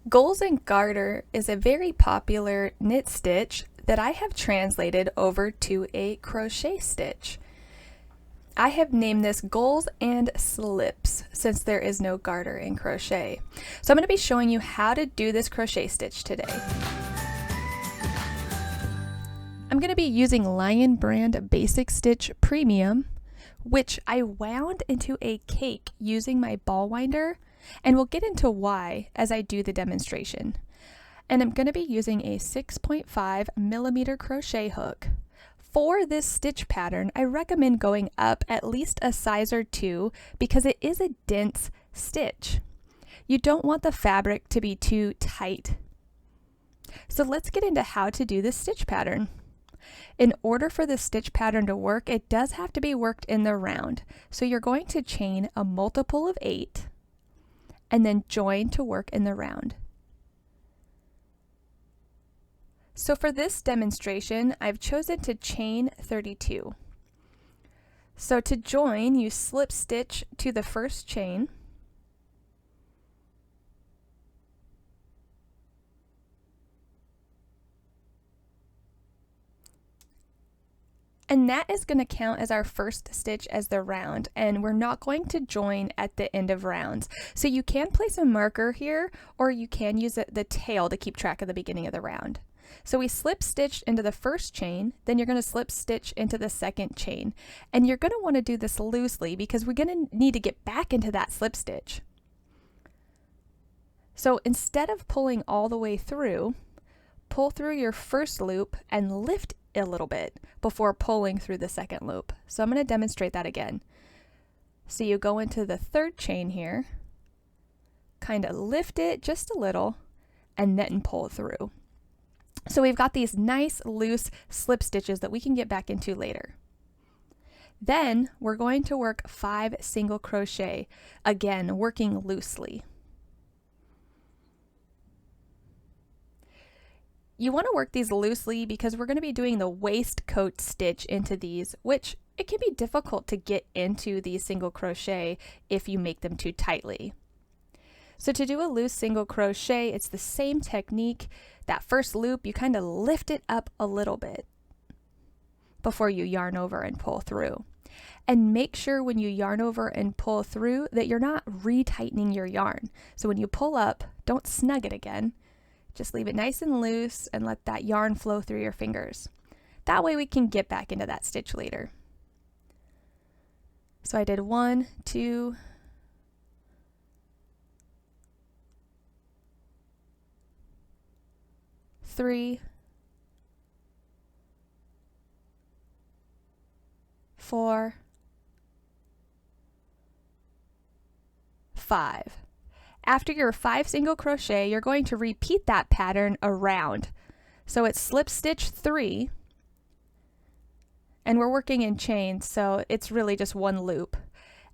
Gulls and Garter is a very popular knit stitch that I have translated over to a crochet stitch. I have named this Gulls and Slips since there is no garter in crochet. So I'm going to be showing you how to do this crochet stitch today. I'm going to be using Lion Brand Basic Stitch Premium, which I wound into a cake using my ball winder, and we'll get into why as I do the demonstration. And I'm going to be using a 6.5 millimeter crochet hook. For this stitch pattern, I recommend going up at least a size or two because it is a dense stitch. You don't want the fabric to be too tight. So let's get into how to do this stitch pattern. In order for the stitch pattern to work, it does have to be worked in the round. So you're going to chain a multiple of 8 and then join to work in the round. So for this demonstration, I've chosen to chain 32. So to join, you slip stitch to the first chain, and that is going to count as our first stitch as the round, and we're not going to join at the end of rounds. So you can place a marker here, or you can use the tail to keep track of the beginning of the round. So we slip stitched into the first chain, then you're going to slip stitch into the second chain, and you're going to want to do this loosely because we're going to need to get back into that slip stitch. So instead of pulling all the way through, pull through your first loop and lift a little bit before pulling through the second loop. So I'm going to demonstrate that again. So you go into the third chain here, kind of lift it just a little, and then pull through. So we've got these nice loose slip stitches that we can get back into later. Then we're going to work 5 single crochet, again working loosely. You want to work these loosely because we're going to be doing the waistcoat stitch into these, which it can be difficult to get into these single crochet if you make them too tightly. So to do a loose single crochet, it's the same technique. That first loop, you kind of lift it up a little bit before you yarn over and pull through. And make sure when you yarn over and pull through that you're not retightening your yarn. So when you pull up, don't snug it again. Just leave it nice and loose and let that yarn flow through your fingers. That way we can get back into that stitch later. So I did 1, 2, 3, 4, 5. After your 5 single crochet, you're going to repeat that pattern around. So it's slip stitch 3, and we're working in chains, so it's really just one loop,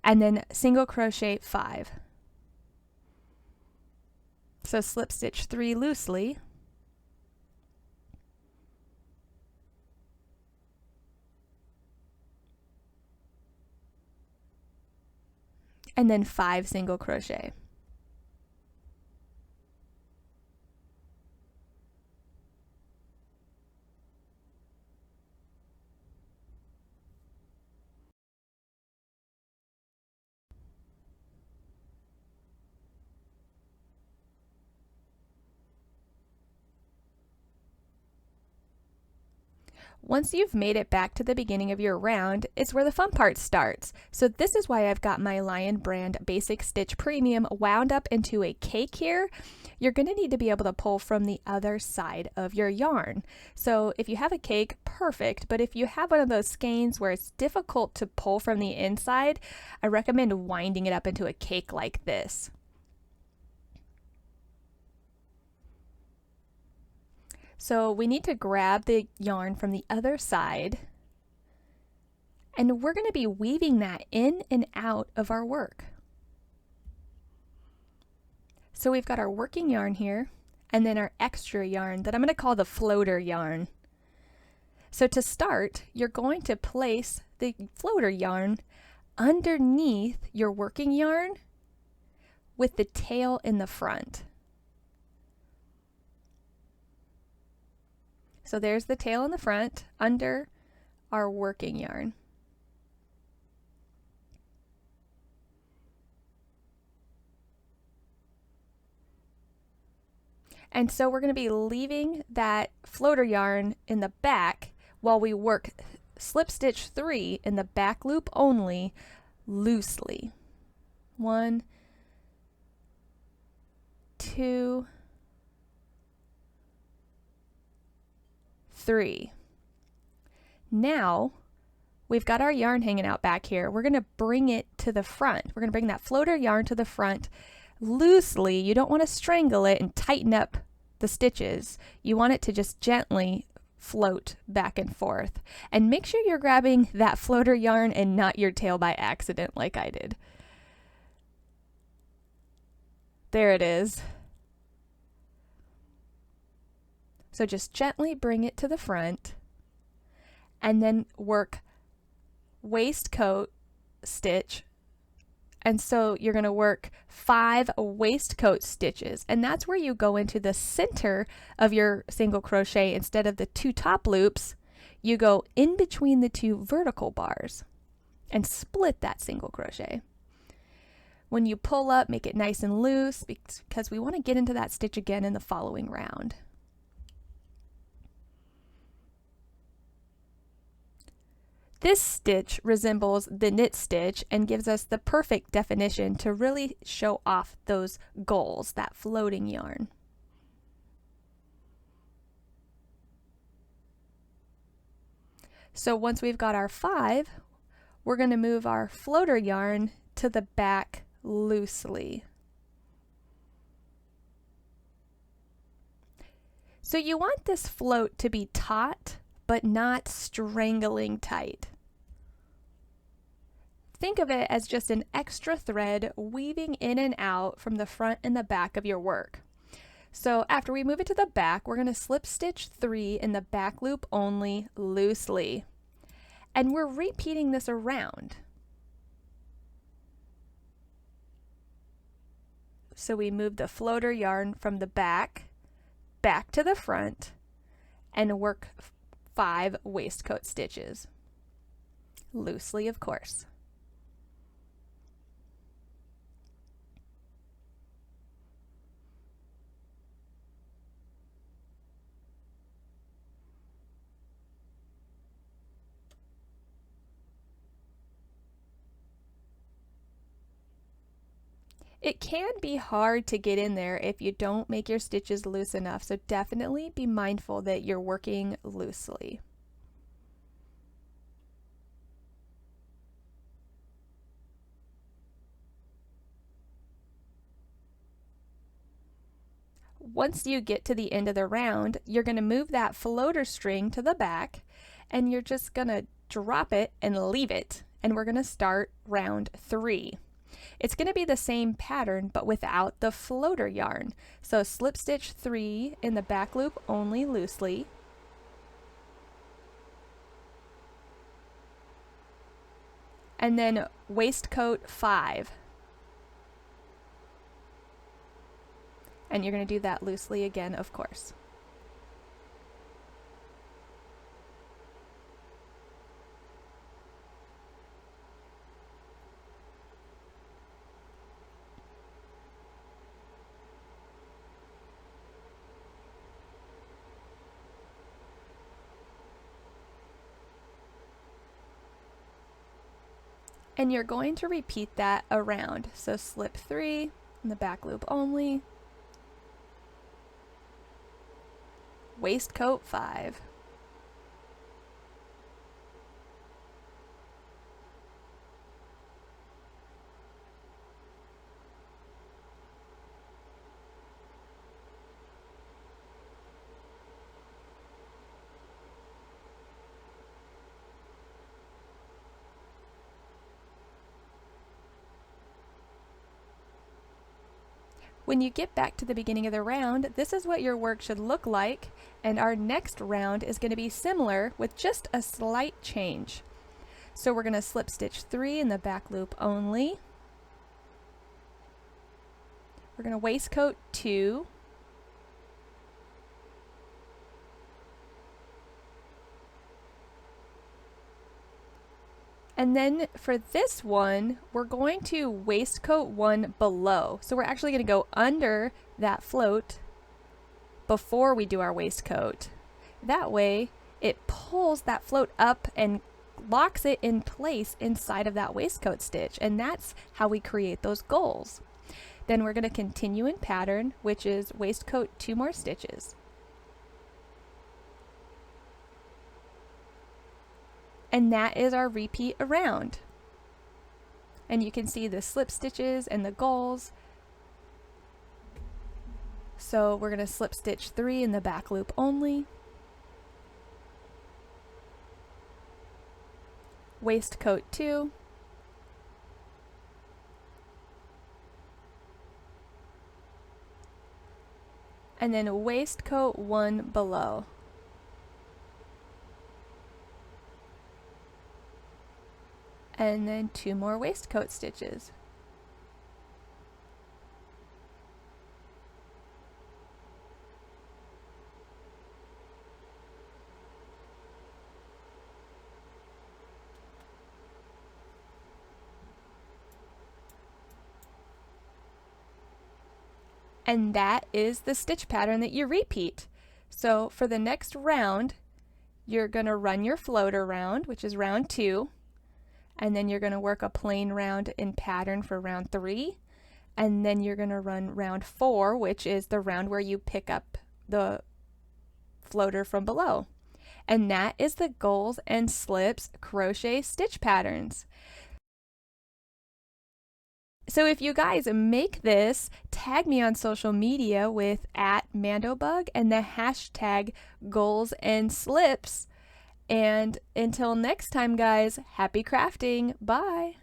and then single crochet 5. So slip stitch 3 loosely, and then 5 single crochet. Once you've made it back to the beginning of your round, it's where the fun part starts. So this is why I've got my Lion Brand Basic Stitch Premium wound up into a cake here. You're going to need to be able to pull from the other side of your yarn. So if you have a cake, perfect, but if you have one of those skeins where it's difficult to pull from the inside, I recommend winding it up into a cake like this. So we need to grab the yarn from the other side, and we're going to be weaving that in and out of our work. So we've got our working yarn here, and then our extra yarn that I'm going to call the floater yarn. So to start, you're going to place the floater yarn underneath your working yarn with the tail in the front. So there's the tail in the front under our working yarn. And so we're going to be leaving that floater yarn in the back while we work slip stitch 3 in the back loop only loosely. 1, 2, 3. Now we've got our yarn hanging out back here. We're going to bring it to the front. We're going to bring that floater yarn to the front loosely. You don't want to strangle it and tighten up the stitches. You want it to just gently float back and forth. And make sure you're grabbing that floater yarn and not your tail by accident like I did. There it is. So just gently bring it to the front and then work waistcoat stitch. And so you're going to work 5 waistcoat stitches, and that's where you go into the center of your single crochet. Instead of the 2 top loops, you go in between the 2 vertical bars and split that single crochet. When you pull up, make it nice and loose because we want to get into that stitch again in the following round. This stitch resembles the knit stitch and gives us the perfect definition to really show off those gulls, that floating yarn. So once we've got our 5, we're going to move our floater yarn to the back loosely. So you want this float to be taut, but not strangling tight. Think of it as just an extra thread weaving in and out from the front and the back of your work. So after we move it to the back, we're going to slip stitch 3 in the back loop only loosely. And we're repeating this around. So we move the floater yarn from the back to the front and work 5 waistcoat stitches. Loosely, of course. It can be hard to get in there if you don't make your stitches loose enough, so definitely be mindful that you're working loosely. Once you get to the end of the round, you're going to move that floater string to the back and you're just going to drop it and leave it, and we're going to start round 3. It's going to be the same pattern but without the floater yarn. So slip stitch 3 in the back loop only loosely. And then waistcoat 5. And you're going to do that loosely again, of course. And you're going to repeat that around. So slip 3 in the back loop only, waistcoat 5. When you get back to the beginning of the round, this is what your work should look like, and our next round is going to be similar with just a slight change. So we're going to slip stitch 3 in the back loop only. We're going to waistcoat 2. And then for this one, we're going to waistcoat one below. So we're actually going to go under that float before we do our waistcoat. That way it pulls that float up and locks it in place inside of that waistcoat stitch. And that's how we create those gulls. Then we're going to continue in pattern, which is waistcoat 2 more stitches. And that is our repeat around. And you can see the slip stitches and the gulls. So we're going to slip stitch 3 in the back loop only. Waistcoat 2. And then waistcoat 1 below. And then 2 more waistcoat stitches. And that is the stitch pattern that you repeat. So for the next round, you're going to run your floater round, which is round 2. And then you're going to work a plain round in pattern for round 3. And then you're going to run round 4, which is the round where you pick up the floater from below. And that is the Gulls and Slips crochet stitch patterns. So if you guys make this, tag me on social media with @Mandobug and the hashtag Gulls and Slips. And until next time, guys, happy crafting. Bye.